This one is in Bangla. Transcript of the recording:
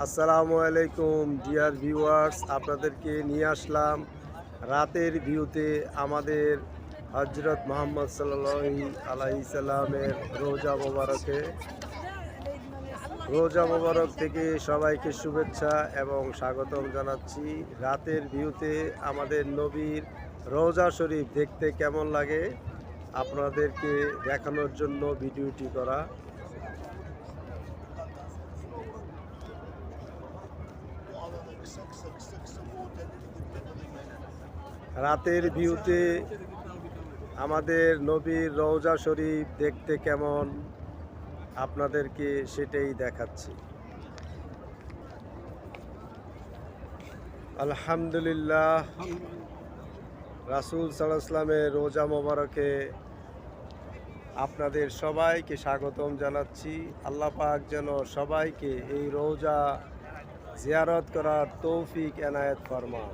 আসসালামু আলাইকুম ডিয়ার ভিউয়ার্স, আপনাদেরকে নিয়ে আসলাম রাতের ভিউতে আমাদের হজরত মোহাম্মদ সাল্লাল্লাহু আলাইহি সাল্লামের রোজা মোবারক থেকে সবাইকে শুভেচ্ছা এবং স্বাগতম জানাচ্ছি। রাতের ভিউতে আমাদের নবীর রোজা শরীফ দেখতে কেমন লাগে আপনাদেরকে দেখানোর জন্য ভিডিওটি করা। রাতের ভিউতে আমাদের নবীর রওজা শরীফ দেখতে কেমন আপনাদেরকে সেটাই দেখাচ্ছি। আলহামদুলিল্লাহ, রাসূল সাল্লাল্লাহু আলাইহি ওয়াসাল্লামের রোজা মোবারকে আপনাদের সবাইকে স্বাগতম জানাচ্ছি। আল্লাহ পাক যেন সবাইকে এই রোজা জিয়ারত করার তৌফিক এনায়েত ফরমান।